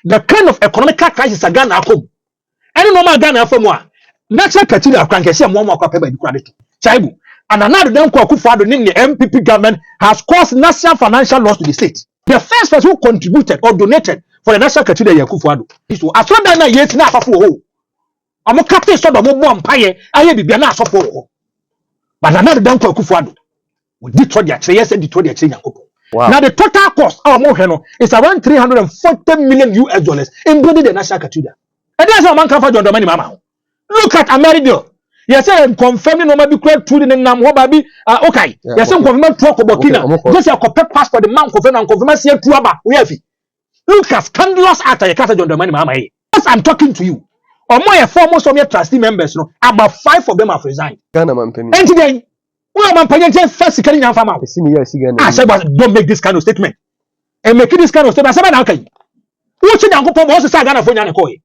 the kind of economical crisis a Ghana come. Any normal Ghana for more. National Cathedral can say more paper by the credit. Chaibu. And another them AKUFO the MPP government has caused national financial loss to the state. The first person who contributed or donated for the National Cathedral AKUFO. So as long as yes na afafo. Amo captain so do mo mpaye aye bibia na asofo. But another them AKUFO. We did what they say, yes, and did what they say. Wow. Now the total cost of Moheno is around $340 million US including the National Cathedral. And that's how man can find John Domini Mama. Look at America. Yes, I'm confirming no maybe create two in Nam Hobabi. Okay. Yes, I'm confirming talk about Burkina. Just a copy passport the man confirm and confirm see Tuaba. We have it. Look at scandalous after you catch John Domini Mama. Yes, I'm talking to you. Or more foremost of your trustee members, no, about 5 of them have resigned. And today. Well, man, first carrying your farmer. I said, don't make this kind of statement. And make this kind of statement. I said, okay. What's in Uncle Pom also Sagana for Yanakoi?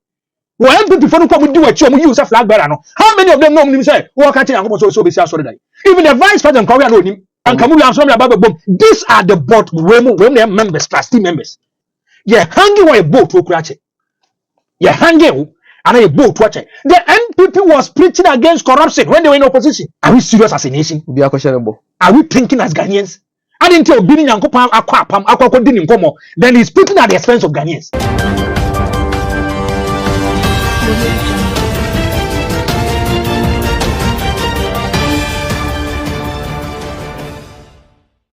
Well, people from come do what you use a flag bearer. How many of them know me say, what can't Uncle so be sorry? Even the vice president, Korea, know him, and Kamula and Somia Baba Boom. These are the board women members, trustee members. You're hanging with a boat to crash it. You're hanging. And a boat watching. The NPP was preaching against corruption when they were in opposition. Are we serious as a nation? Are we thinking as Ghanaians? And until being then he's preaching at the expense of Ghanaians.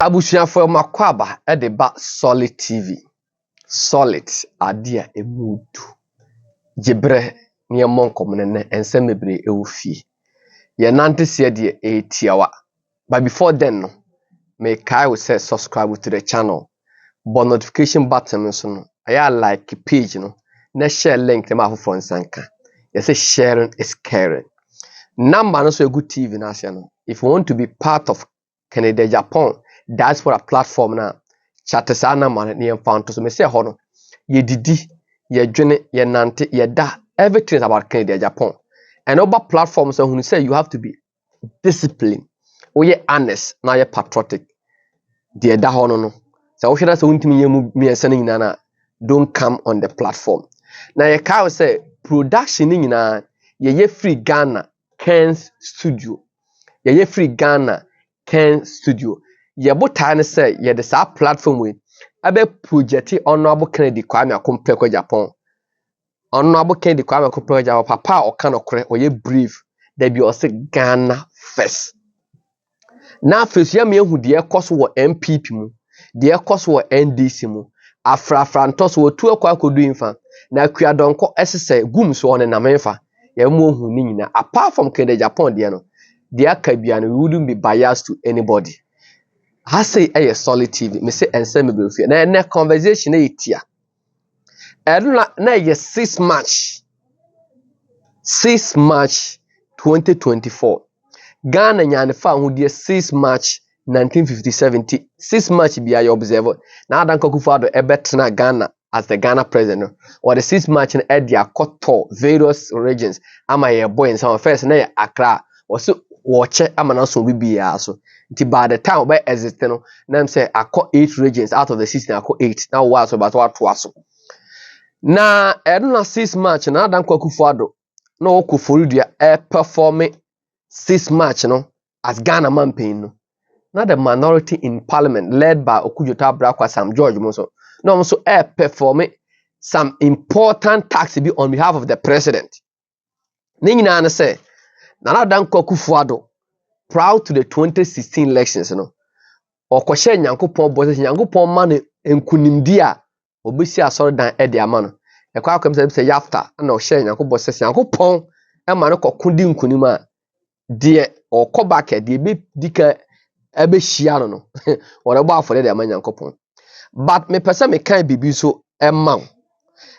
Abusia for Makwaba at the back Solid TV. Solid idea a mood. Jebre near Monkomene and Semebre Eufi. Ye nante said ye 8 hour. But before then, no, may Kai will say subscribe to the channel. But notification button so I like page no. Na share link them out for Sanka. You say sharing is caring. Number no so a good TV national. If you want to be part of Canada Japan, that's for a platform now. Chatesana man near found to so me say hono. Ye didi. Ye journey, ye nante, ye da. Everything is about Canada, Japan. And over platforms, when you say you have to be disciplined, or ye honest, now ye patriotic. Dear da hono. So what should I say? Me sending nana. Don't come on the platform. Now ye can say production in na ye free Ghana Ken's studio. Ye free Ghana Ken's studio. Ye botan say ye the sa platform with. Abe projecti honorable Kennedy Kwame Akumpeko Japan. Honorable Kennedy Kwame Akumpeko Japan papa or can okre or ye brief there be also Ghana first. Now first year me who dear cost wo MPP mu, dear cost wo NDC mu, afrantos wo tu akwa kodu infa. Na kua donko esese gum so on na menfa. Ye mu hu ni nyina apart from Kennedy Japan dear no. Dear Kabia no wouldn't be biased to anybody. I say a Solid TV. Me say ensemble fear. Na conversation e tia. Na ye 6 March 2024. Ghana nyane fa hu de 6 March 1957. 6 March be I observe. Na Adan Akufo-Addo ebetena Ghana as the Ghana president. Or the 6 March in Edia Koto various regions. Ama ye boy in some first na Accra. Also watch amana so be so. By the time by existing, them say I call 8 regions out of the 16. I call 8. Now what's about what was now? I don't know 6 March. Now Adan Akufo-Addo no Akufo-Addo performing 6 March no as Ghana man paying no. Now the minority in parliament led by Okudjota Brakwa Sam George Monso no also performing some important tax be on behalf of the president. Ningina say now Adan Akufo-Addo proud to the 2016 elections no okoshe nyankopon bose nyankopon ma ne enkunimdi a obesi asoro dan e de ama no e kwa akwem say after na ohye nyankopon bose nyankopon e ma ne kokudi nkunim a de okobaka de be dika ebe hia no no wore bo afore de ama nyankopon but me pese me kan bibi so e ma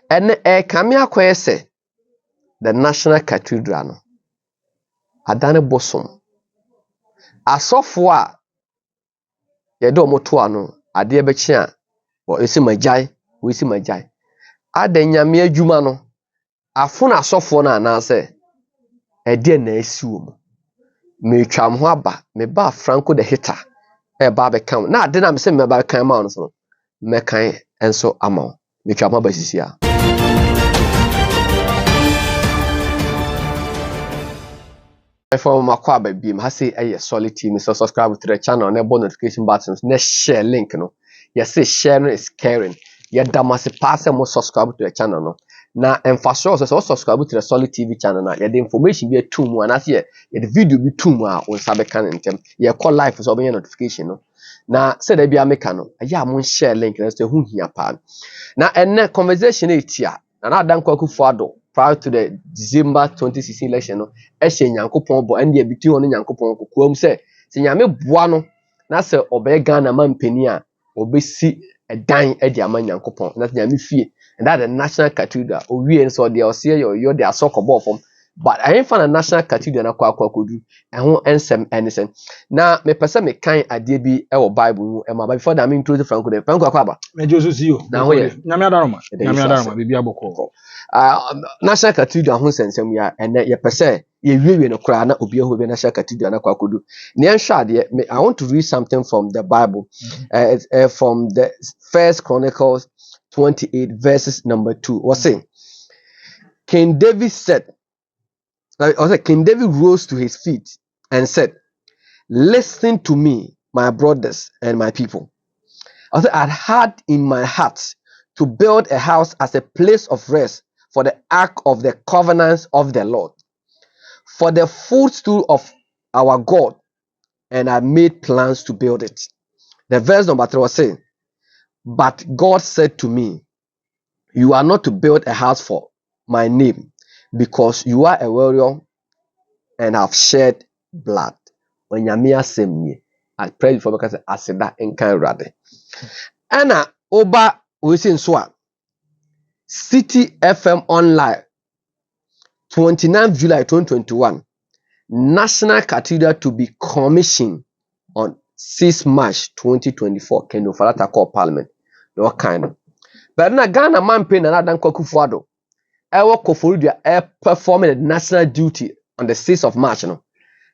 ene e kame akoye se the National Cathedral no adane bosom asofo a ye do moto ano ade be chi a o esi majai o esi majai adanyame adwuma no afo na asofo na na se ede na asiwo mu me twam ho aba me ba Franko the hitter e ba be kan na ade na me se me ba kan ma no so me kan enso ama me twam aba sisi a From Makwaba Beam, I say a solid team, so subscribe to the channel and notification buttons. Next share link, no. Yes, say sharing is caring. Yeah, damasi pass and subscribe to the channel, no. Now, and for sure, so subscribe to the Solid TV channel. Now, yeah, the information be a 2 more, and as yeah, the video be 2 more on Sabekan and them. Yeah, call live so be notification, no. Now, say they be a mechano. Yeah, I'm share link and say who here pan. Now, and that conversation is here. And I don't call AKUFO prior to the December 2016 election, no. Eshe Nyankopon bo and between on Nyankopon kukuom say nyame boa no na se obey Ghana man pani a obesi edan e dia man Nyankopon na nyame fie and that the national cathedral owie so dia ose yo dia sokobo from but I ain't find a national cathedral na kwa kodu e ho ensem enisen na me pese me kan ade bi e wo Bible mu e ma before that me introduce Franko de Franko akwa me joso si yo na ho ye nyame adaroma bibi aboko national cathedral ho sensem ya ene ye pese ye wie no kra na obi ho be national cathedral na kwa kodu ne nhwade I want to read something from the Bible from the First Chronicles 28 verses number 2 was saying King David rose to his feet and said, listen to me, my brothers and my people. I had in my heart to build a house as a place of rest for the ark of the covenants of the Lord, for the footstool of our God, and I made plans to build it. The verse number 3 was saying, but God said to me, you are not to build a house for my name, because you are a warrior and have shed blood. When Yamia Semni, I pray for because I said that in Kairade. Anna Oba Wisin Swa City FM Online 29 July 2021. National Cathedral to be commissioned on 6 March 2024. Kendo Falata call Parliament. No kind of. But na Ghana man pay na dan AKUFO Ewo Koforidua performing the national duty on the 6th of March. No?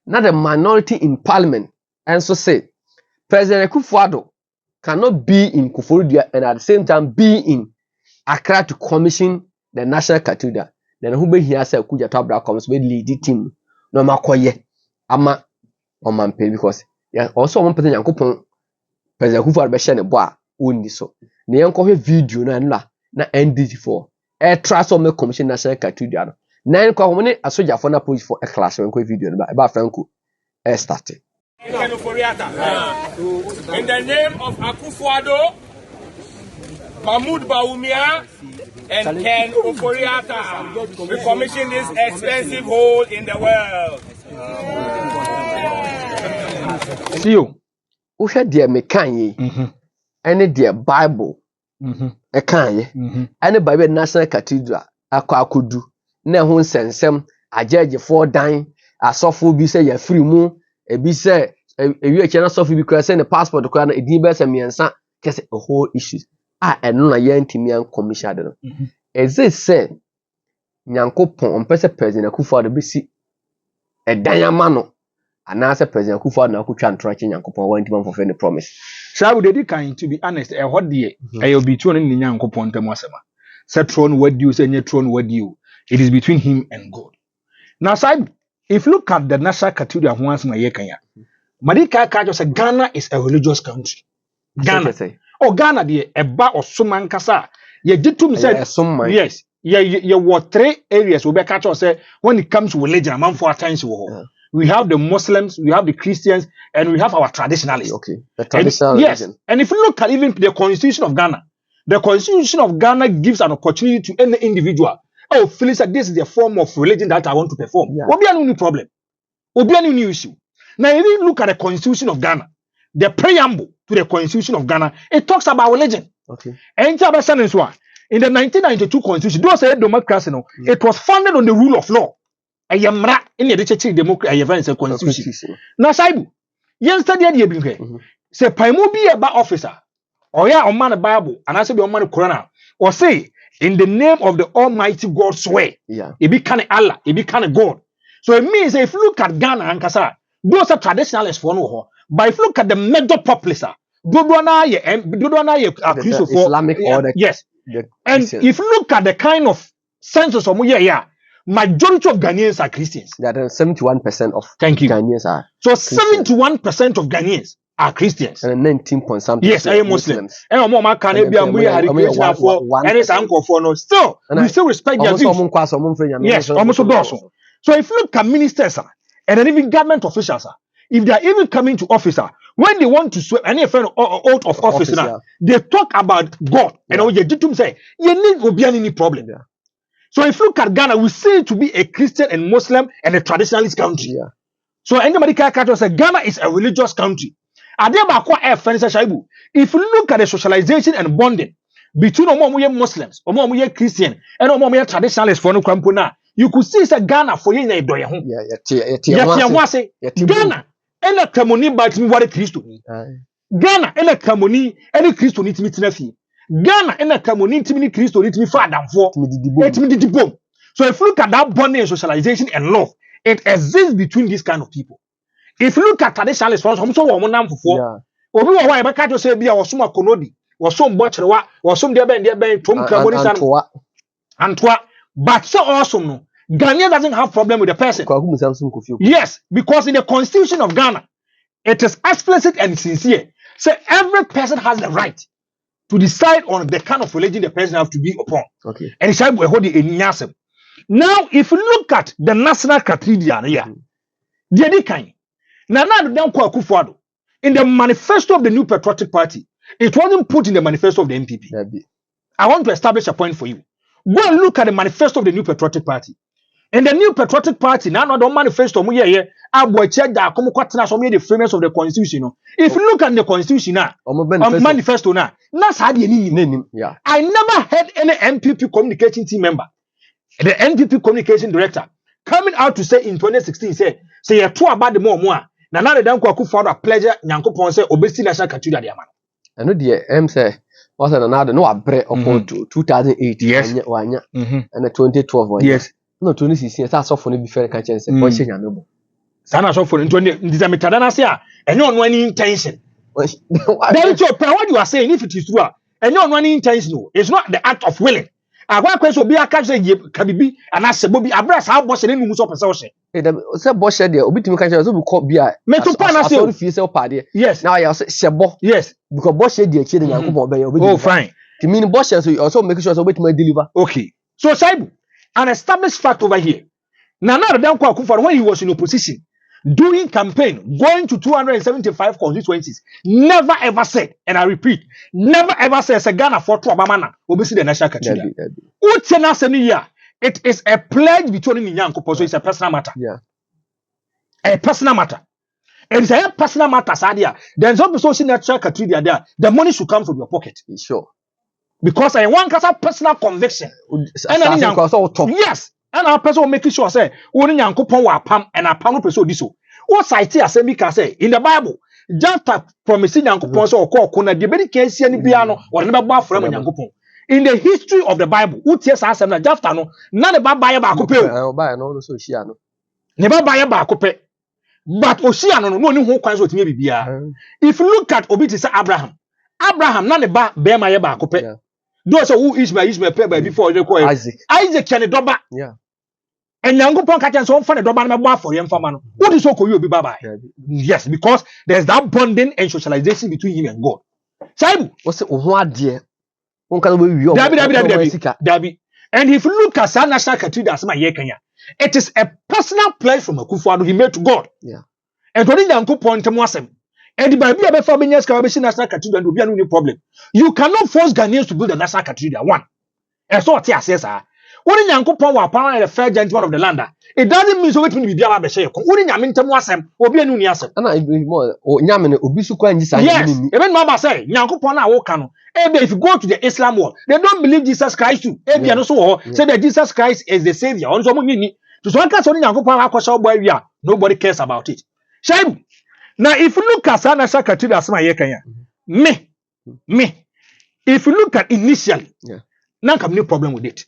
Now the minority in parliament and so say President AKUFO cannot be in Koforidua and at the same time be in Accra to commission the national cathedral. Then who be here say Kuja Tabra comes with lead the team. No makoye ama on man pay because yeah also one person Yankopon President AKUFO be share ne boa oni so. Ne yanko video na NDG4 trust on me commission national cathedral. Nine community a soldier for na police for a class when video about Franko started. In the name of AKUFO, Mahmoud Bawumia, and Ken Oforiata, we commission this expensive hole in the world. See you. Who had dear Mekanye, any dear Bible, a Kanye, any Bible National Cathedral, a Kwakudu, ne hun sensem, a judge 4 dying, a soft be say you're free moon, a be say, you cannot suffer because send a passport to crown a debate and me and son, a whole issue. And no, I ain't Timian commission. As they say, Nyankopon on President AKUFO the BC a diamano. And now, President AKUFO na ku try tracking Nyankopon want him for any promise. Shall we dedicate to be honest? A hot day, I will be thrown in Nyankopon Temosema. Set throne what you say, your throne what you. It is between him and God. Now, side, if you look at the National Cathedral once my Kenya, Madika Kajo said Ghana is a religious country. Ghana. Oh, Ghana, the Eba or Suman Kasa. Ye did to me say, yes, ye were 3 areas where Kacho said when it comes to religion, among 4 times we have the Muslims, we have the Christians, and we have our traditionalists. Okay, the traditional yes, religion. And if you look at even the Constitution of Ghana, the Constitution of Ghana gives an opportunity to any individual. Oh, Phyllis said this is the form of religion that I want to perform. Will be any problem. Will be any new issue. Now, if you look at the Constitution of Ghana, the preamble to the Constitution of Ghana, it talks about religion. Okay. And in the 1992 Constitution, those say democracy, it was founded on the rule of law. I am right in the democracy. Constitution. Now, Saibu, yesterday, say, Paimo be a bar officer, or yeah, on man a Bible, and I say, be on man Corona, or say, in the name of the Almighty God, swear, it be kind of Allah, it be kind of God. So it means if you look at Ghana and Kasa, those are traditionalists for no. But if you look at the major populace, Islamic order. Yes. And if you look at the kind of census of majority of Ghanaians are Christians. That 71% of Thank you. Ghanaians are. So 71% of Ghanaians are Christians. And 19 point something. Yes, I am Muslims. And more can be a Christian for and it's uncle for no. Still, we still respect their views. Yes, almost also. So if you look at ministers and then even government officials, if they are even coming to office, when they want to swear any oath of office, now, they talk about God and all you do say you need to be any problem. Yeah. So if you look at Ghana, we see it to be a Christian and Muslim and a traditionalist country. Yeah. So anybody can say Ghana is a religious country. If you look at the socialization and bonding between Muslims, Christian, and traditionalists for no you could see that Ghana for you Ghana and a Kamoni but me what Christo. Ghana and a Kamoni and a Christo need to meet Nefi. Ghana and a Kamoni to me Christo need to be far down for it. So if you look at that bonding and socialization and love, it exists between these kind of people. If you look at traditionalists, so woman for obi wa e baka to say bia wo som akonodi wo som bocherewa wo som de ben tom kamoni san antwa but so awesome no Ghana doesn't have problem with the person. Yes, because in the constitution of Ghana it is explicit and sincere. So every person has the right to decide on the kind of religion the person have to be upon. Okay. And it's like we hold it in Nyasem. Now if you look at the national cathedral here, the other kind now AKUFO in the manifesto of the New Patriotic Party, it wasn't put in the manifesto of the MPP. I want to establish a point for you. Go and look at the manifesto of the New Patriotic Party. In the New Patriotic Party, now the manifesto, the framers of the Constitution. If you look at the Constitution now, manifesto now, that's how I never had any MPP communication team member, the MPP communication director, coming out to say in 2016, say you're true about the more. Na na de danko AKUFO a pleasure Nyankopon say obesi national cathedral de ama. Eno de say was na na de no abre upon 2008 wanya and 2012 wanya. Yes. No 2016 say asofo no bi fere kan chen say bo hye nyamebo. Sa na asofo no 20 ndizametada na say a enyo no any intention. That is what you are saying if it is true. Enyo no any intention no. It's not the act of willing. Agwa kweso obi aka say kabibi anasebo bi abra sa bo hye ne numu so pese wo hye. Say bo hye de obi timi kan say so bi ko bia meto pa na say o fi say o pade. Yes. Now you say shebo. Yes. Because bo hye de achi de Nyankopon be obi. Oh fine. To mean bo hye so you also make sure so obi timi deliver. Okay. So Saibu, an established fact over here. Nana Danko AKUFO when he was in opposition doing campaign going to 275 constituencies never ever said, and I repeat, never ever said Ghana for Obama obviously the national cathedral. It is a pledge between Nyankopon, so it's a personal matter. Yeah. A personal matter. And it's a personal matter, Sadia. There's also national cathedral there. The money should come from your pocket. Sure. Because I want a personal conviction. Yes. And our person will make sure say, only Nyankopon wa pam and a pam person this. What site here say me can say in the Bible, just promising Nyankopon so call kuna the very case any piano or never bar from Nyankopon. In the history of the Bible, who tells us that just no, none about buy ba akupe. Buy no so shia no. Never buy ba akupe. But Oshia no no who kwans what me bibia. If you look at Obi say Abraham none ba be ma ye ba akupe. Those who Ishmael pay by before they call Isaac can doba. Yeah. And Nyankopon catch and so on for the doba na ba for him for man. What is so you be bye. Yes, because there's that bonding and socialization between him and God. Saibu, what's it ho ade? Dabi. And if you look at San National Cathedral as my year Kenya, it is a personal pledge from AKUFO he made to God. Yeah. And to Nyankopon temwasem. And the Bible be for Benyas National Cathedral will be no problem. You cannot force Ghanaians to build a national cathedral. One. And so what says when Nyankopon wa power the fair gentleman of the land, it doesn't mean so wait me be aba share. When Nyamintam wasem, obi anu ni asem. Na more o nyamene obi su kwa nji san. Yes. Even Mama say Nyankopon na wo kanu. If you go to the Islam world, they don't believe Jesus Christ too. Say that Jesus Christ is the savior. On so many to so can so Nyankopon akosha boy we are. Nobody cares about it. Shame. Now if you look at San National Cathedral as my year Kenya, me. If you look at initially, now come no problem with it.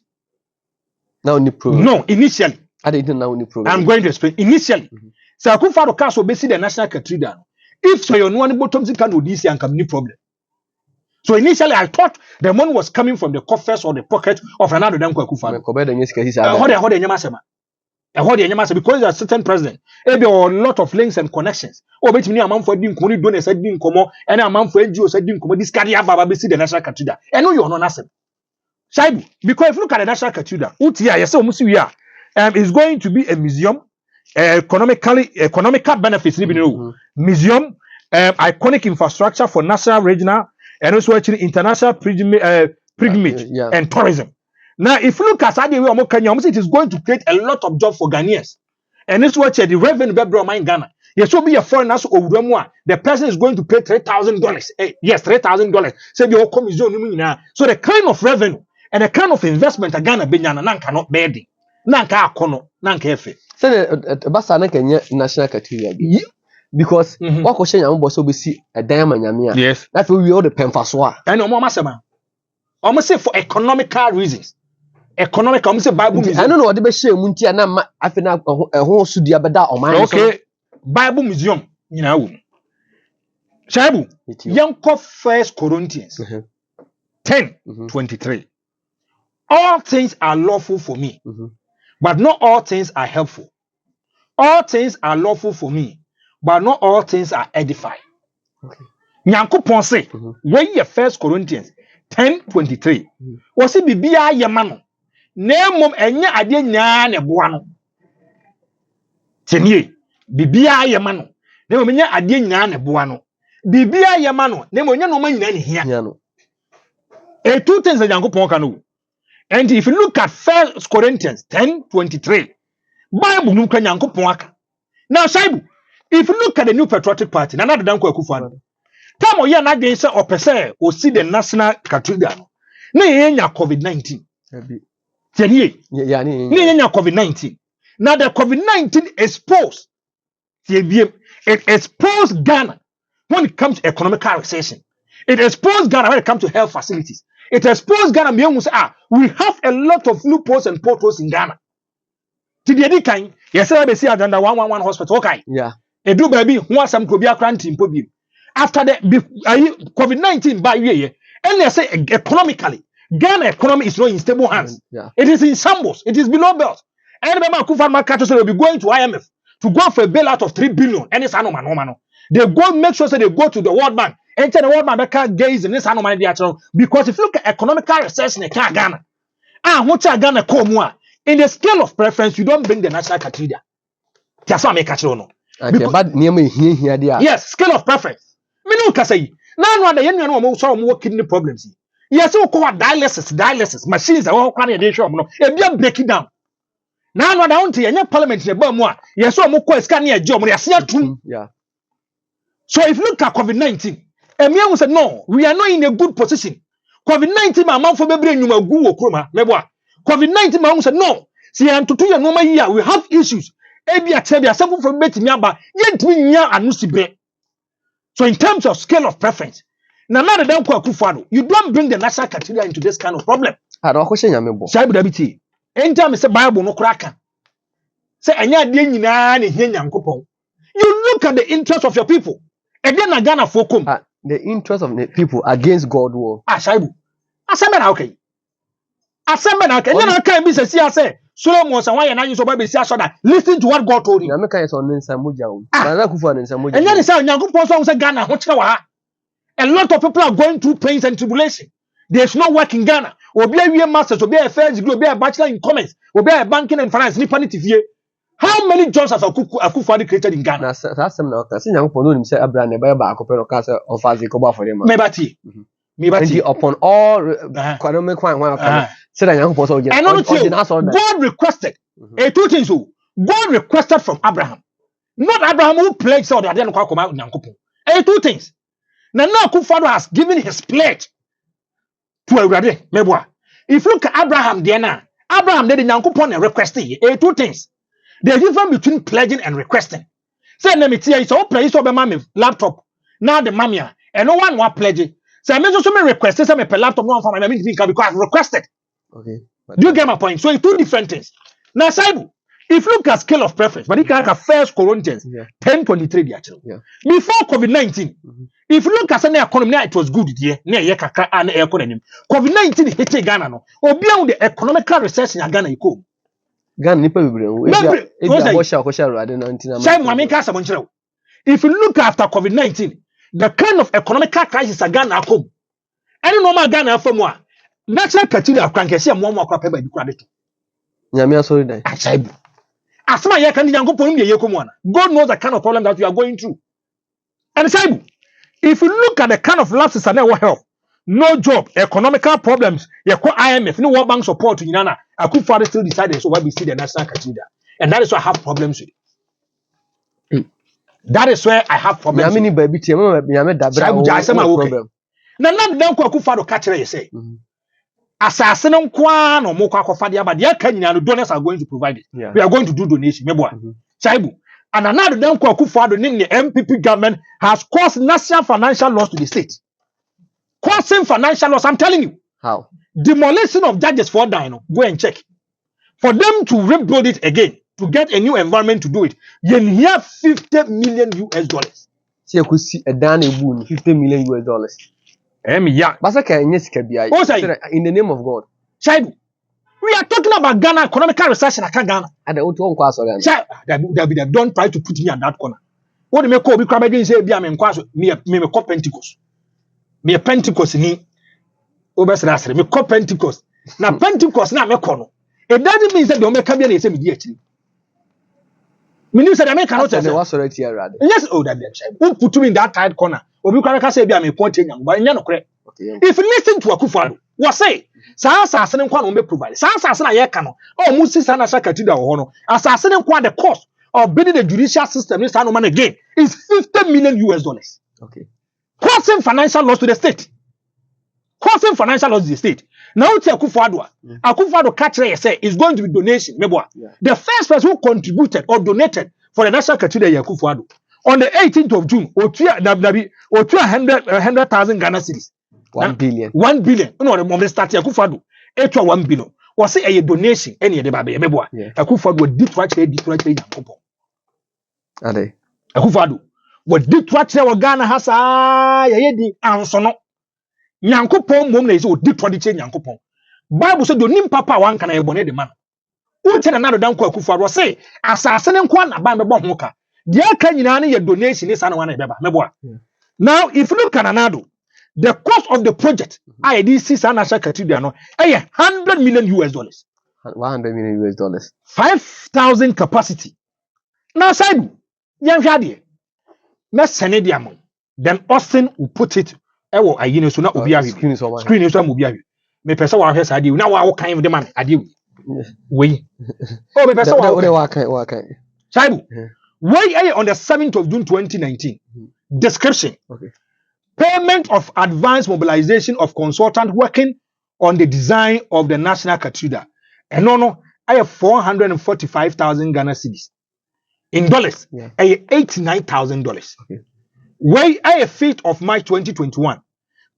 Now any problem. No, initially. I didn't know any problem. I'm going to explain. Initially, so AKUFO Castle basically the National Cathedral. If so you know any bottom can do this and come no problem. So initially I thought the money was coming from the coffers or the pocket of another Danko Akufo. Because there are certain president, there are a lot of links and connections. Oh, bet me a man for doing money donors said didn't come and a man for NGO said didn't come. This carry Baba see the national cathedral. I know you're not asset. Shaibu, because if you look at the national cathedral, Utia, yes, is going to be a museum, economical benefits, museum, iconic infrastructure for national, regional, and also actually international pilgrimage and tourism. Now, if you look at Kenya, it is going to create a lot of jobs for Ghanaians. And this what the revenue in Ghana. Yes, will be a foreigner, the person is going to pay $3,000. Yes, $3,000. So the kind of revenue and the kind of investment Ghana Benyana cannot bear it. Nanka Kono, Nanka Efe. So the Basana Kenya National Cathedral. Because what question I want to see a diamond Yamia. Yes. That's what we all the Penfaswa. I know, Masama. Almost say for economical reasons. Economic, I'm saying Bible Museum. I don't know what the best Muntia Nama. I think a whole studio beda on my okay. Bible Museum, you know. Shaibu, Yanko 1 Corinthians 10:23. All things are lawful for me, but not all things are helpful. All things are lawful for me, but not all things are edifying. Yanko Ponce, where you 1 Corinthians 10:23. Was it Bibia Yamano? Name enya ade nya ne boa no tenye bibia ye ma no ne mo nya ade nya ne boa no bibia ye ma no ne mo nya no ma nyina ne hia no two things that Yankopon can do. And if you look at 1 Corinthians 10:23, Bible no kan Yankopon aka. Now Shaibu, if you look at the New Patriotic Party na Danko Akufo time o ye na den say opese o see the national cathedral na ye nya COVID-19 COVID-19. Now the COVID-19 exposed it exposed Ghana when it comes to economic recession. It exposed Ghana when it comes to health facilities. It exposed Ghana. We have a lot of loopholes and potholes in Ghana. Yes, I see agenda 111 hospital. Okay. Yeah. Do baby who some could be a quarantine problem. After the COVID-19 by year, and they say economically. Ghana economy is not in stable hands. Yeah. It is in shambles. It is below belt. And remember, Akufo Markato will be going to IMF to go for a bailout of $3 billion. And it's no. They go make sure they go to the World Bank. And tell the World Bank they can't gaze in this because if you look at economical recession in Ghana, Ghana come in the scale of preference, you don't bring the national cathedral. That's why I make no. Yes, scale of preference. Me no can say. Now the kidney problems. Yes, so called dialysis machines are all quite a show. No, if break it down. Now, I don't see any parliament in the yes, so more scanning job. Yeah. So if you look at COVID-19, Emia will say, no, we are not in a good position. COVID-19, my mouth for baby, you will go Kroma. COVID-19, my mom said, no. See, and to 2 years, normal year, we have issues. Ebia Tebia, something from Betty Yaba, yet we and Nusibre. So in terms of scale of preference, now the Danko Akufo, you don't bring the national cathedral into this kind of problem. I don't question Yambo. Shaibu Dabiti. Anytime I say Bible no cracker. Say anya de nyina ne hia Nyankopon. You look at the interest of your people. Again na Ghana for come. The interest of the people against God war. Shaibu. Aseme na okay. Aseme na okay. Nya kan bi say say Solomon say why na you so Bible say that listen to what God told him. Na me kan say on nsa moja o. Na Akufo on nsa moja. Enya ne say Nyankopon so say Ghana ho kire wa. A lot of people are going through pains and tribulation. There's no work in Ghana. Obi a masters, obi a first degree, obi a bachelor in commerce, obi a banking and finance. How many jobs has Akufo created in Ghana? That's some now. Kasi Nyankopon no nim say Abraham ne ba akopɛ no ka say ofazi ko ba for them. Mebati. And upon all economic one say that Nyankopon so God requested two things. God requested from Abraham. Not Abraham who pledged so that they don't come out Nyankopon. Two things. Now Akufo has given his pledge to Awurade meboa. If you look at Abraham there now, Abraham did Nyankopon and requesting two things. The difference between pledging and requesting. Say na me tia so pledge so be mammy laptop. Now the mammy and no one want pledge. Say me so me request say me per laptop no for my me because I've requested. Okay. Do you get my point? So it's two different things. Now Saibu, If you look at scale of preference, but you can have First Corinthians 10:23 actually. Before COVID-19, if you look at the economy, it was good there. Near Yakaka and economy. COVID-19 hit Ghana no. Or beyond the economical recession in Ghana, you go. Ghana nipa bebre. If you look after COVID-19, the kind of economical crisis in Ghana come. Any normal Ghana for more. National CATHEDRAL-Franko say more kwa peba di kwade to. Nyame asori dan. Achaibu. Asema ye kan nyankopon ye yekomu. God knows the kind of problem that you are going through. And Saibu, if you look at the kind of lapses and our health, no job, economical problems, you call IMF, no World Bank support to Yinana, AKUFO still decided so why we see the national cathedral. And that is why I have problems with it. That is where I have problems. Nyame ni baby tie mo nyame dabra problem. Na dan ko AKUFO catch you say. Asase no kwa no mo kwa akofade aba de aka nyina no donors are going to provide it. We are going to do donation meboa. Saibu. And another dan ko AKUFO the MPP government has caused national financial loss to the state. Causing financial loss, I'm telling you. How? Demolition of judges for dino. Go and check. For them to rebuild it again, to get a new environment to do it, you need $50 million. See, you could see a dan $50 million. Yeah. In the name of God. Child, we are talking about Ghana economical recession. I can't Ghana. And the don't try to put me in that corner. What do you call me? Crabbe say, "Be a me Pentecost. Me Pentecost ni." Obesrasre me Pentecost. Now Pentecost na me kono. It doesn't mean that the Omeka be say me di actually. Minister America not say. Yes, oh that child. Who put me in that tight corner? Obi kwara say be a me point nyam, but nya no kre. If you listen to AKUFO, what say? Sa asase ne kwa no me provide. Sa asase na ye ka no. Oh mu sisa na cathedral ho no. Asase ne kwa the cost of building the judicial system this man again is $50 million. Okay. Causing financial loss to the state. Causing financial loss to the state. Now to AKUFO catch say is going to be donation. The first person who contributed or donated for the national cathedral AKUFO on the 18th of June, or 100,000 Ghana cedis. 1 billion. 1 billion. No, the moment start AKUFO do 1 billion. Was say a donation any de baby meboa. AKUFO do ditwach Yankopon. Ade. AKUFO what ditwach wa Ghana has ye di ansono. Yankopon mom na is o ditwach Yankopon. Bible said do nim papa wan kana ebone de man. Unte na nado dan ko AKUFO do say asase ne nko na ba mebo ho ka. The aka nyina na ye donation is na wan e beba meboa. Now if you look at ADDO, the cost of the project IDC National Cathedral no $100 million. $100 million. 5,000 capacity. Now side yan hwade. Na send the amount. Then Austin will put it ewo ayine so na obi ahwe. Screen is one obi ahwe. Me pesa wa hwe sade na wa kan de man ade we. Oh me pesa wa kan. Saibu. Why on the 7th of June 2019? Description. Okay. Payment of advance mobilization of consultant working on the design of the National Cathedral. And no, I have 445,000 Ghana cedis. In dollars, I have $89,000. Okay. Why I have 5th of March 2021.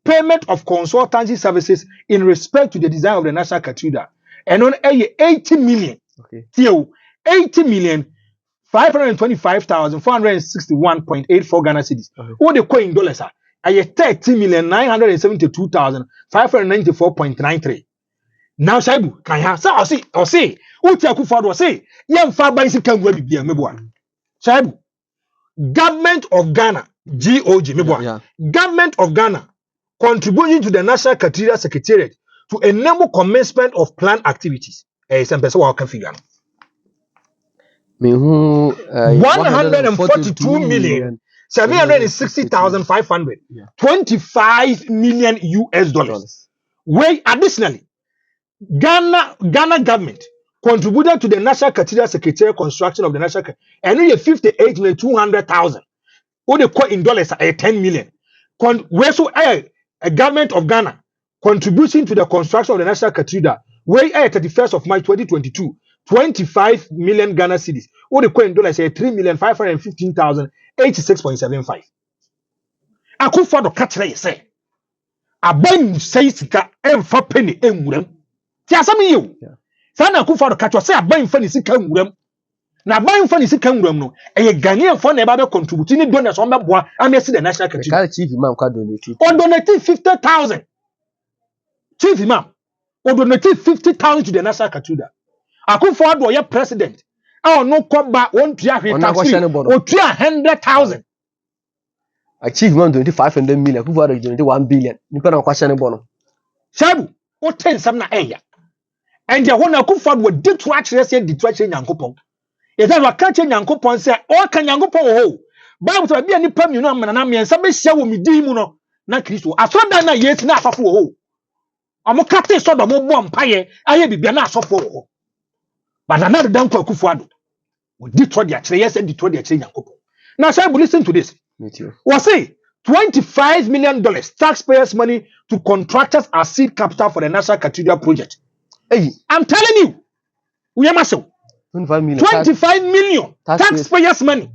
Payment of consultancy services in respect to the design of the National Cathedral. And on a 80 million. Okay. 80 million. 525,461.84 Ghana cedis. What the coin dollars are? I 30,972,594.93. Now, Shaibu, can you say, what AKUFO say? Young far by can be Shaibu, Government of Ghana, GOG, Government of Ghana, contributing to the National Cathedral Secretariat to enable commencement of planned activities. Some person will configure. 142,760,500 $25 million. Where additionally, Ghana government contributed to the National Cathedral Secretariat construction of the National Cathedral and we have 58,200,000. What they call in dollars are 10 million. Where so a government of Ghana contributing to the construction of the National Cathedral where 31st of March 2022. 25 million Ghana cedis. What the coin dollars say 3,515,086.75. AKUFO do catch say. Aban say sika emfa penny emurem. Ti asam you. Sana AKUFO do catch say aban fa ni sika emurem. na ban for ni sika nwuram no e Ghanaian for na e ba be contribute ni donors on be boa amesi the national cathedral. The chief imam kwa donate. On donate 50,000. Chief imam on donate 50,000 to the national cathedral. AKUFO ADDO ye president. Oh no come back one tua hwe tax. O tua 100,000. A chief imam donate 500 million. AKUFO ADDO donate 1 billion. Nipa na kwahye ne bono. Shabu, o ten sam na eya. And the one AKUFO ADDO did to actually say the church Nyankopon. Is that what catch Nyankopon say o kan Nyankopon ho. Bible say bia nipa mi no amana na me nsa be hia wo mi din mu no na Kristo. Aso dan na yes na asofo ho. Amo kate so do mo bo mpaye aye bibia na asofo ho. But another down to AKUFO ADDO. We did what the actually yes and did what the actually Nyankopon. Now shall we listen to this? Me too. We say $25 million taxpayers' money to contractors as seed capital for the National Cathedral project. Hey, I'm telling you, we are massive. 25 million. 25 million taxpayers' money.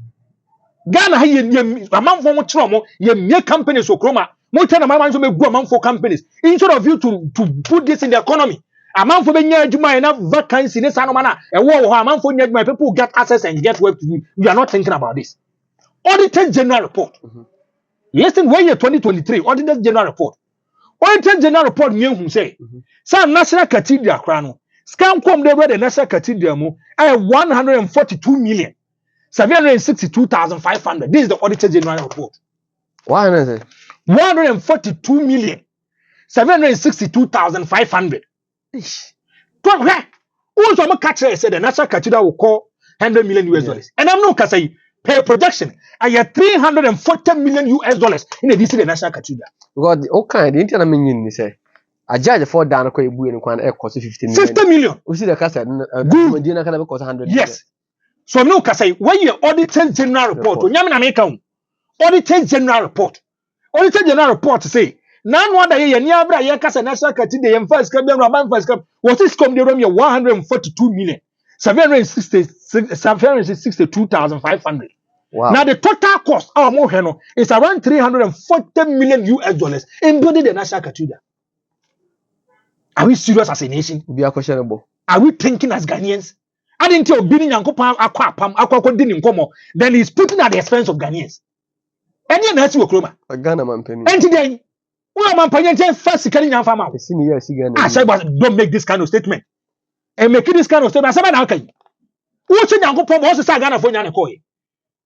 Ghana ha ye amount for mo ye companies so kroma. Mo tell amount so me go amount for companies. Instead of you to put this in the economy. Amount for benya adwuma enough vacancy ne sanoma na e wo amount for nya adwuma people get access and get work to do. We are not thinking about this. Auditor General Report. Listen, when year 2023, Auditor General Report. Auditor General Report me who say, some National Cathedral crown, scam come there the National Cathedral mo, 142,762,500. This is the Auditor General Report. 142,762,500. Who's on catcher said the National Cathedral will call $100 million US. And I'm not say per projection, I have $340 million US in the DC National Cathedral. God, okay, the internet meaning say a judge for down a quay and cost 50 million. 50 million. We see the cassette, dinner can cost 100. Yes. So no say when you Auditor General Report, when you're American Auditor General Report. Auditor General Report say none one day near Bra Kasa National Cathedral and first come first come what is come the room 142,762,500. Wow. Now the total cost is around $340 million US in building the National Cathedral. Are we serious as a nation? Be questionable. Are we thinking as Ghanaians? I didn't tell Bini Yankopam aqua didn't come, then he's putting at the expense of Ghanaians. And you know, a Ghana man penny. And today, well, my parents first carrying your farm out. I said, don't make this kind of statement. And making this kind of statement, I said, okay. What's in Yankopam also say Ghana for Yanakoi?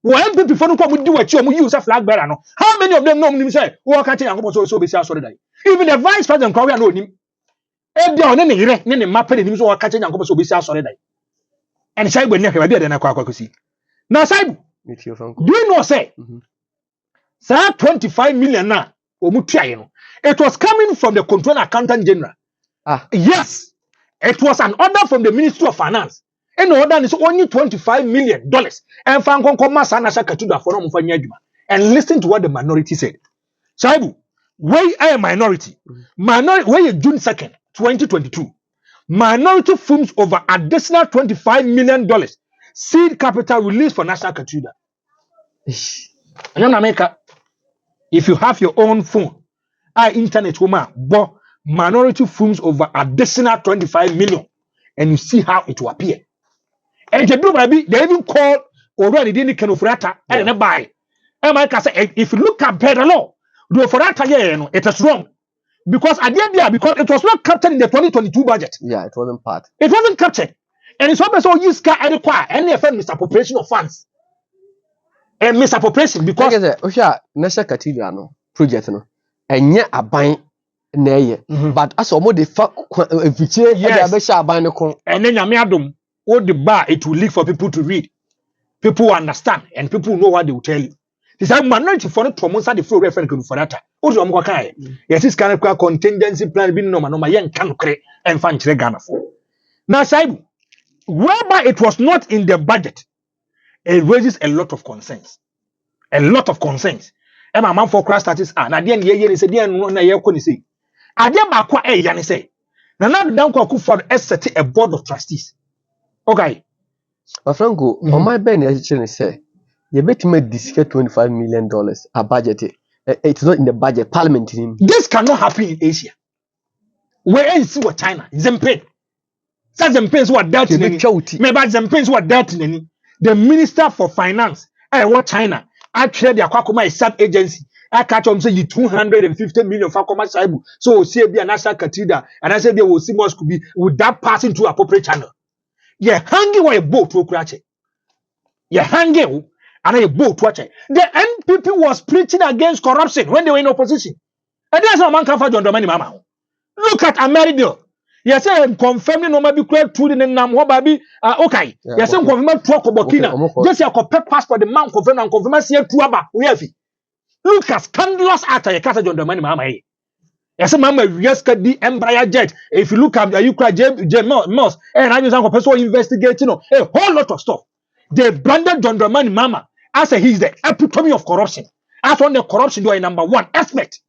When people come do what you use a flag bearer. How many of them know him say, walk at Yankopam so be sorry. Even the vice president, Korea know him. Every on any map in him so catching Yankopam so be sorry. And say, when you're there, then I quite see. Now, say, do you know, say, sir, 25 million now, it was coming from the Controller Accountant General. Yes, it was an order from the Ministry of Finance. And the order is only $25 million. And listen to what the minority said. Shaibu, where a minority? Where June 2nd, 2022. Minority firms over additional $25 million seed capital released for National Cathedral. If you have your own phone, internet woman, but minority firms over additional 25 million, and you see how it will appear. And they even call already didn't can offerata and then buy. And I can say if you look at better law, the offerata it is wrong. Because at the end there, because it was not captured in the 2022 budget. Yeah, it wasn't part. It wasn't captured. And it's always all use car require any misappropriation of funds. And misappropriation because National Cathedral no project no enye aban na eye but as omo dey fiche e dey be sha aban no kon and then nyame adom all the bar it will leak for people to read, people will understand and people will know what they will tell you. This is minority for the promotion the flow reference for that. Ozo am kwaka yes is kind of contingency plan bi no yen kan kre and fan kire Ghana for. Now Saibu, whereby it was not in the budget, it raises a lot of concerns. A lot of concerns. And my man for crash status na dey ye say dey no na ye ko ni say. Ade ba kwa ya ni say. Na na dan kwa ku for set a board of trustees. Okay. But Franko, on my ben actually say you bet me this $25 million a budget. It's not in the budget. Parliament in this cannot happen in Asia. Where is what China? Zempen. Such Zempens who are dirty. Maybe Zempens who are dirty. the Minister for Finance, what China, actually the Akwakoma sub agency. I catch on say you 250 million for Akoma Saibu. So see be a national cathedral, and I said they will see must could be with that passing through appropriate channel. Yeah, hanging with a boat to crash it. Yeah, hanging and a boat to watch it. The NPP was preaching against corruption when they were in opposition. And that's how man can find John Dramani Mama. Look at America. Yes, I'm confirming no maybe clear to the name what baby. Okay. Yes, I'm confirming to Burkina. Just your copy passport the man confirm and confirm see to aba. We have. Look at scandalous act you can't John Dramani Mama. Yes, mama yes can the Embraer jet. If you look at you cry James Moss and I just person investigating a whole lot of stuff. They branded John Dramani Mama as he's the epitome of corruption. As on the corruption do a number one aspect.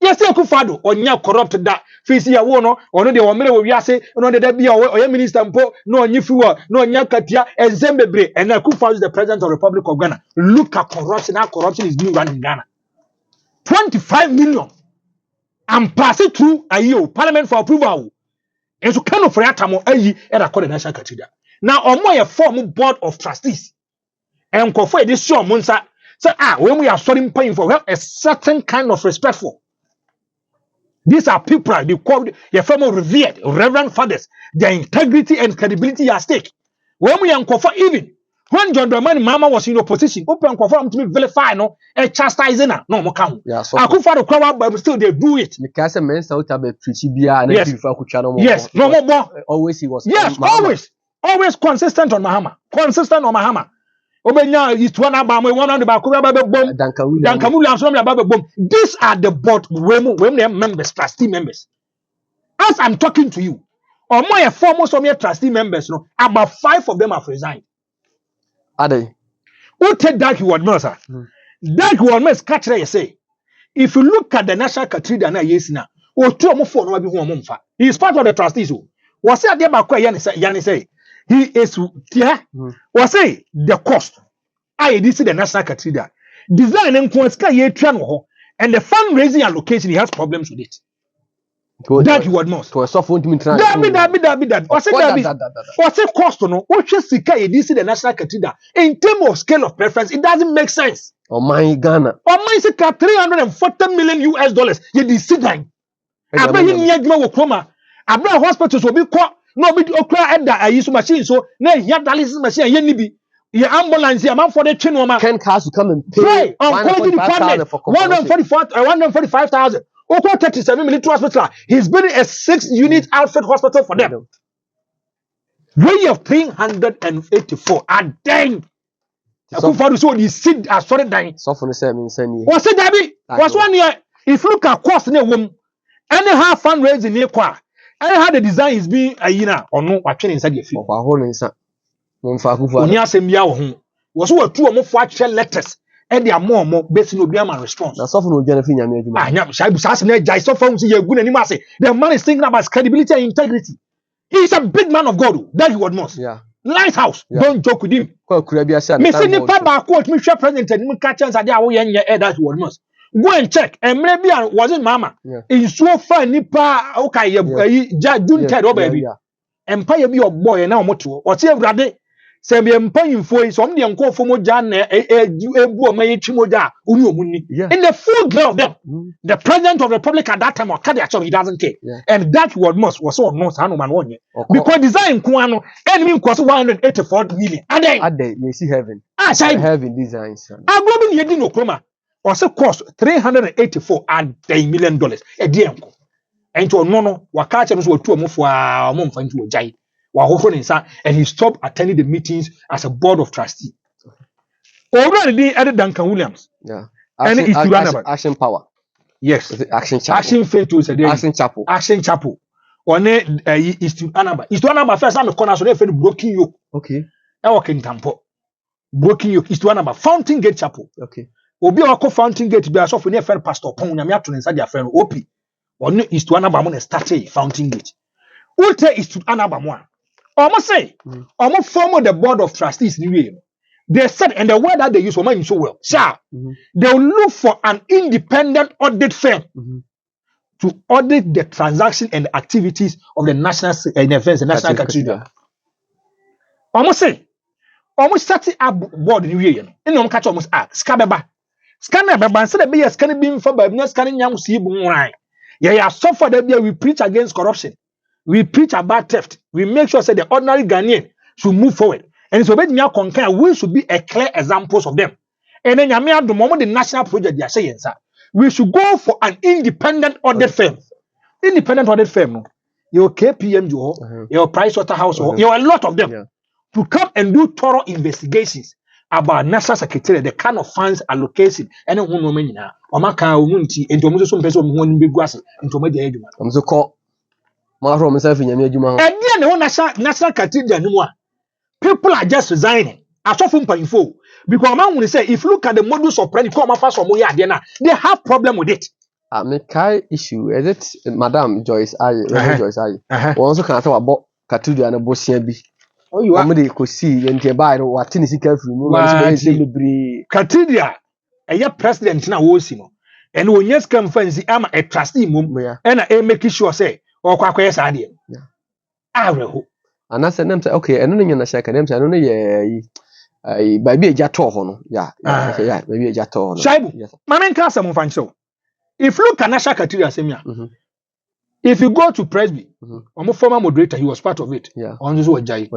Yes, AKUFO onya corrupt that face ya wo no ono de omere wo wiase ono de bia oya minister mpo no onyi fiwa no onya katia enzembebre and AKUFO is the president of the Republic of Ghana. Look at corruption. How corruption is being run in Ghana. 25 million and pass it through a year parliament for approval. And so kind of for atamo ayi e da call the national cathedral. Now omo ye form board of trustees. And kofo e dey show monsa say when we are sorting paying for a certain kind of respect for. These are people they call your former revered reverend fathers. Their integrity and credibility are at stake. When we uncover even when John Dramani Mama was in opposition, open confirm to me vilify no a chastising no more count. AKUFO the crowd but still they do it. Because men out about Trichibia and yes, no more. Always he was always consistent on Mahama. Consistent on Mahama. Obenya is one about Duncan Williams. These are the board women members, trustee members. As I'm talking to you, or my foremost of your trustee members, no, about 5 of them have resigned. Are they? Who take that you want, sir? That you want catch there, say. If you look at the National Cathedral now, yes, now, or 2 or 4 no be home. He is part of the trustees. Was it there about Yani say? He is yeah. Was say the cost. I did see the National Cathedral. Design and Kwanska ye triano and the fundraising allocation he has problems with it. That you would most. To a soft one that. What's it cost to know? What you see ye did see the National Cathedral in terms of scale of preference, it doesn't make sense. Oh my Ghana. Oh my say $340 million US. Ye did see that. I bet you near Gma Abra hospitals will be caught. No, but okra at that I use machine so na ya dialysis machine ye nibi your ambulance here man for the chinoma Ken cars to come and pay $145,000 okra 37 military hospital he's building a 6-unit outfit hospital for them way of 384 and then AKUFO so the seed are sorry dying so for the same what's it Dabi what's one year if you look at cost in a woman anyhow fundraising near kwa and how the design is being a year or no, what inside your feet. Only as a meow home was what 2 or more factual letters, and they are more based on Obiama response. Now, soften with Jennifer. I am Shai so far, see, you're good and you the man is thinking about credibility and integrity. He's a big man of God. That you would most. Yeah. Lighthouse. Yeah. Don't joke with him. Missing the Papa quote me, President, and catch us at the that you would most. Go and check. And maybe I wasn't Mama. In so far, Nipa, okay, June Ted, baby. Empire be your boy and now moto. Or say, Brade, say, be empire for some the uncle for Mojan, may Chimoja, Unumuni. In the full glow of them, the president of the Republic at that time, or Kadiachon, he doesn't care. And that word most was so not Hanuman one year. Because design Kuano, enemy cost 184 million. And then, you see heaven. Heaven designs. I'm going to no chroma. Also cost $384 million a dear. And to no, Wakachans were 2 or more a month into a giant. And he stopped attending the meetings as a board of trustees. Already added Duncan Williams. Yeah. And it's to run about Action Power. Yes. Action Chapel. Action Faith to say Action Chapel. Action Chapel. One is to Anaba. Is to Anaba first time a corner so they feel broken yoke. Okay. I walk in Tampo. Broken yoke is to Anaba. Fountain Gate Chapel. Okay. Obi wako Fountain Gate be aso for near friend pastor pon nyame ato inside their friend opi one is to anaba mo na start Fountain Gate ulte is to anaba mo omo say omo form the board of trustees ni we they said and the word that they use woman so well sha they will look for an independent audit firm to audit the transaction and the activities of the national events the national cathedral omo say almost set up board in the and no catch almost scababa. Scanner baba instead of be a scanning being for by no scanning young see boom. Yeah, so far that we preach against corruption. We preach about theft. We make sure that the ordinary Ghanaian should move forward. And so when you concur, we should be a clear examples of them. And then you the moment the national project they are saying, sir, we should go for an independent audit firm. Independent audit firm, no? Your KPMG, your Price Waterhouse, you a lot of them to come and do thorough investigations about national secretary, the kind of funds allocation, and who no many now. Omaka Umunti, and to some person who won't be grassy, and to make the argument. I'm so called Mahro myself in Yamajuma. And then the national cathedral no more. People are just resigning. I saw from info because man will say if you look at the modus operandi come up from Moya, they have problem with it. Kai issue is it Madam Joyce Aye, Joyce Aye. Also can't talk about cathedral and Bossian B. Oh, you are somebody could see and buy what Tennessee careful. Cathedral, a president now was and when yes come fancy, I'm a trustee mum and I make sure say or quackers idea. And I said, okay, and then you second them, I don't know, maybe a jato, yeah, maybe a jato. Shaibu, my man can't some fan show. If you look at National Cathedral, if you go to PREZ, I'm a former moderator, he was part of it. Yeah, on this word, Jai.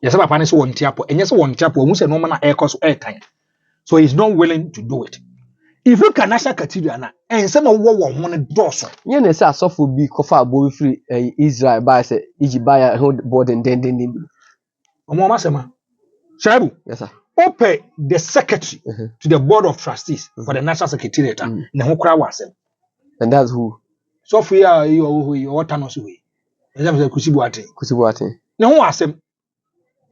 Yes, I'm a panis one chapel, and yes, one chapel, almost a normal air cost air time. So he's not willing to do it. If you look at National Cathedral, and some of what one wanted doors, you say, so for be coffee boy free Israel by say, Egypt buy a hold board and then. Omomasema. Shaibu, yes, sir. Open the secretary to the board of trustees for the National Secretariat. And that's who. So for you, what Thanos way. Kusibuate. Now, who asked him?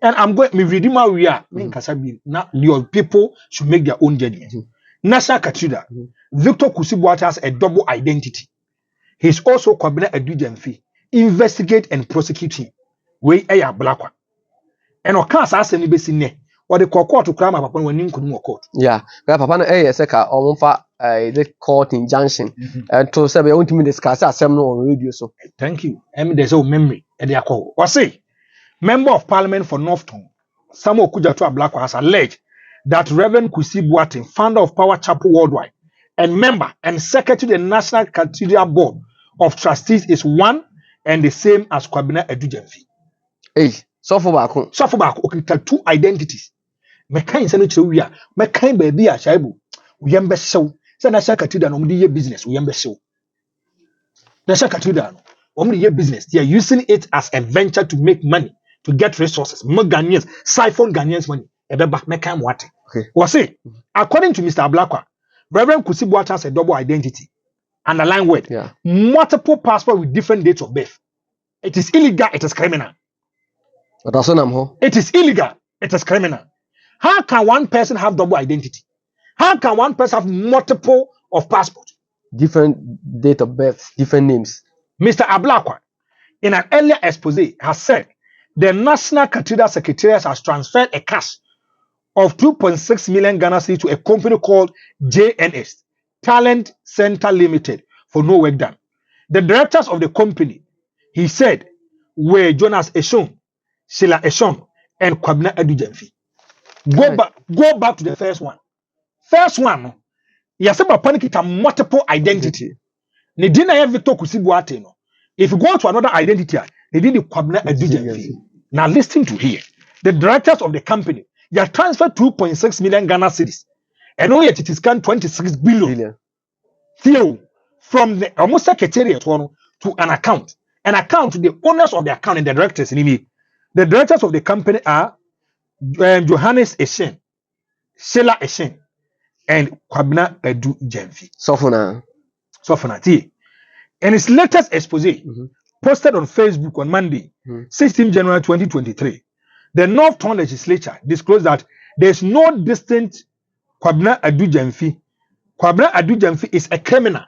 And I'm going to read my we are. Now, your people should make their own judgment. National Cathedral, Victor Kusibuate has a double identity. He's also cabinet a fee. Investigate and prosecute him. We are black one. And of course, I say, me or the court to climb up when you couldn't court. Yeah, Papa Seka or the court injunction and to say, I want to discuss that seminar on radio. So thank you. And there's no memory at their call. What say? Member of Parliament for Northton, Samuel Kujatua Black has alleged that Reverend Kusibuate, founder of Power Chapel Worldwide, and member and secretary of the National Cathedral Board of Trustees is one and the same as Kwabena Edujemfi. Hey, so for back, okay, two identities. Me kind say no chire wi a me kind ba bi a Shaibu we yembe hyew say na Cathedral no mde ye business we yembe hyew na Cathedral no omde ye business they are using it as a venture to make money to get resources Ghanaians siphon Ghanaians money ebeba me kind what okay was say according to Mr. Ablakwa Reverend Kusibuate has a double identity underline word multiple passports with different dates of birth. It is illegal, it is criminal. It is illegal, it is criminal. How can one person have double identity? How can one person have multiple of passport? Different date of birth, different names. Mr. Ablakwa, in an earlier expose, has said the National Cathedral Secretariat has transferred a cash of 2.6 million Ghana cedis to a company called JNS, Talent Center Limited, for no work done. The directors of the company, he said, were Jonas Eshon, Sheila Eshon, and Kwabena Edujemfi. Go back to the first one. First one, Yaseba Panikita multiple identity. Ne didn't have Victor Kusibuate. If you go to another identity, they did the Kwabena Edujemfi. Now listen to here. The directors of the company, they have transferred 2.6 million Ghana cedis. And only it is 26 billion. From the almost secretariat to an account. An account to the owners of the account and the directors. The directors of the company are Johannes Eshen, Sheila Eshen, and Kwabena Edujemfi. Sofuna T. In his latest expose, posted on Facebook on Monday, 16 January 2023, the Northern Legislature disclosed that there is no distinct Kwabena Edujemfi. Kwabena Edujemfi is a criminal.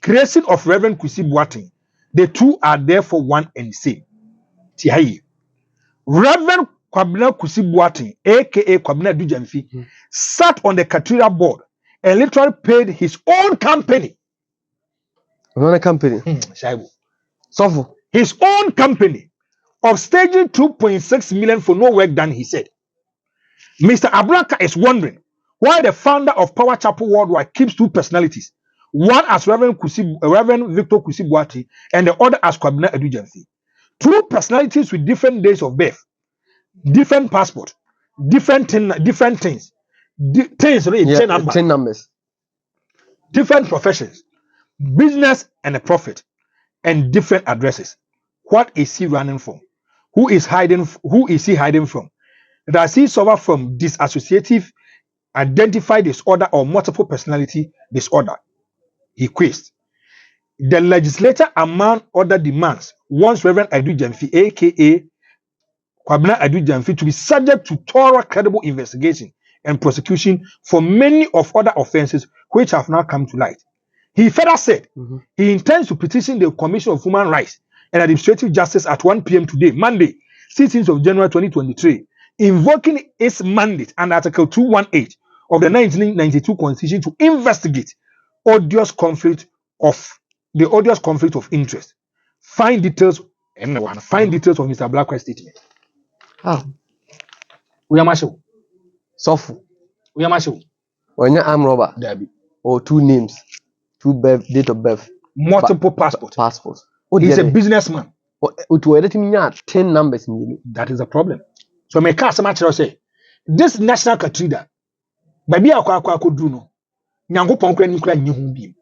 Creation of Reverend Kusibuate. The two are therefore one and the same. Tihayi. Reverend Kwabena Kusibuate, aka Kwabena Edujemfi, sat on the cathedral board and literally paid his own company. Another company. His own company of staging 2.6 million for no work done, he said. Mr. Abranka is wondering why the founder of Power Chapel Worldwide keeps two personalities, one as Reverend Victor Kusibuati and the other as Kwabena Edujemfi. Two personalities with different days of birth, different passport, different things, 10 numbers, different professions, business and a profit, and different addresses. What is he running from? Who is he hiding from? Does he suffer from dissociative identified disorder or multiple personality disorder? He quizzed. The legislature, among other demands, wants Reverend Edujemfi, aka Kwabena Edujemfi, to be subject to thorough, credible investigation and prosecution for many of other offenses which have now come to light. He further said he intends to petition the Commission of Human Rights and Administrative Justice at 1 p.m. today, Monday, 16th of January 2023, invoking its mandate under Article 218 of the 1992 Constitution to investigate odious conflict of interest. Find details of Mr. Blackwell's statement. We are Marshall. Sofu. We are Marshall. When you're armed robber, or two names, date of birth, multiple passports. He's a businessman. 10 numbers. That is a problem. So my cast match say this national cathedral, baby akwa do no. Nyankopon kra ni kra nyi hu bi.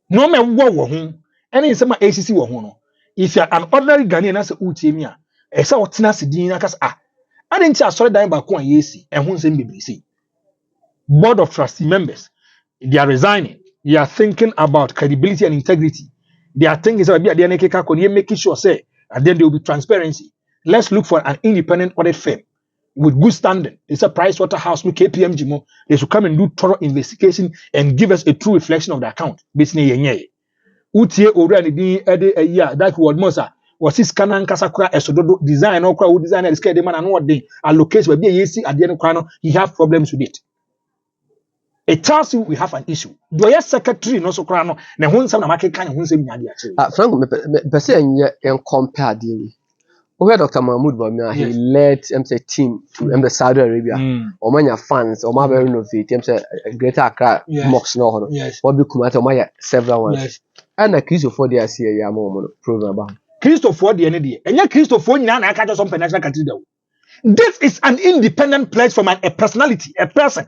No me wo ho. Any say ma ACC wo ho no. If you are an ordinary Ghanaian as utie mi a, e say otena sidin na kas I didn't asori dan ba ko an yesi. E hu nsem bibiri say. Board of trustee members, they are resigning. They are thinking about credibility and integrity. They are thinking say at the end making sure say and then there will be transparency. Let's look for an independent audit firm with good standing. It's a Pricewaterhouse, KPMG mo. They should come and do thorough investigation and give us a true reflection of the account. Basically, yenye. Utie ora ni di ede eya that word mosa was this canon kasakura esododo design or kwa designer is the man and what they allocate we be yesi at the end kwano he have problems with it. It tells you we have an issue. Do your secretary no so kwano na hunsa na make kan hunsa nyade a. Frank me say en compare dey. Where Dr. Mahmoud Bamia, he led team to Saudi Arabia. Omanya fans, Oma renovate, Greater Accra, Mox no. What be Kumata, several ones. And a Christopher de Asia Yamo program about Christopher de Energy. And yet Christopher Nan, I can't some financial cathedral. This is an independent place from a personality, a person.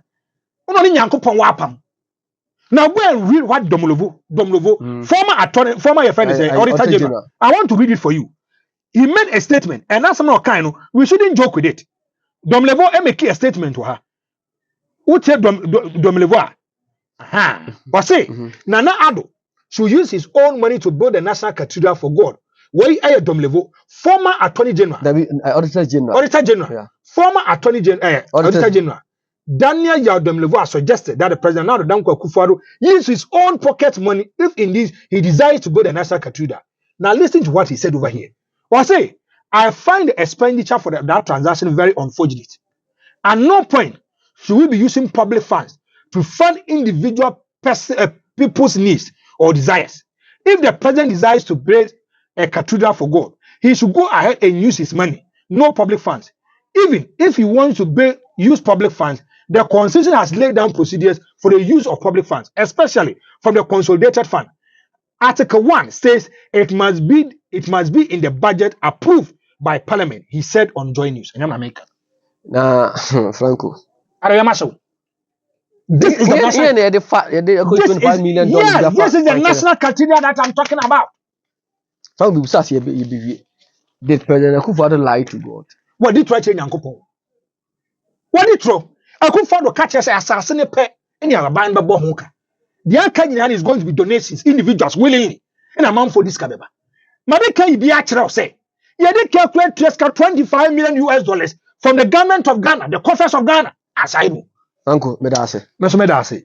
Only Yankopon Wapam. Now go and read what Domlovo, former attorney, former friend is Auditor General. I want to read it for you. He made a statement, and that's not kind of, we shouldn't joke with it. Domlevo make a statement to her. What said Domlevo? But say, Nana ADDO should use his own money to build a national cathedral for God. Why are Domlevo, former Attorney General? Auditor General. Yeah. Former Attorney General, Auditor General. Daniel Domlevo has suggested that the president now AKUFO use his own pocket money if indeed he desires to build a national cathedral. Now listen to what he said over here. Well, say, I find the expenditure for that transaction very unfortunate. At no point should we be using public funds to fund individual people's needs or desires. If the president desires to build a cathedral for God, he should go ahead and use his money, no public funds. Even if he wants to use public funds, the Constitution has laid down procedures for the use of public funds, especially from the consolidated fund. Article 1 says it must be in the budget approved by Parliament, he said on Joy News. And I'm American. Franco. This is the national. This is the national cathedral that I'm talking about. Did President AKUFO lie to God? What did try to Yankopon? What did throw? AKUFO catch us assassin pet any other band by Bohunka. The Arcadian is going to be donations, individuals willingly, and amount for this cabeba. Mabeka be actual say, yeah, they calculate $25 million from the government of Ghana, the coffers of Ghana, as I know. Uncle Medase. Medase.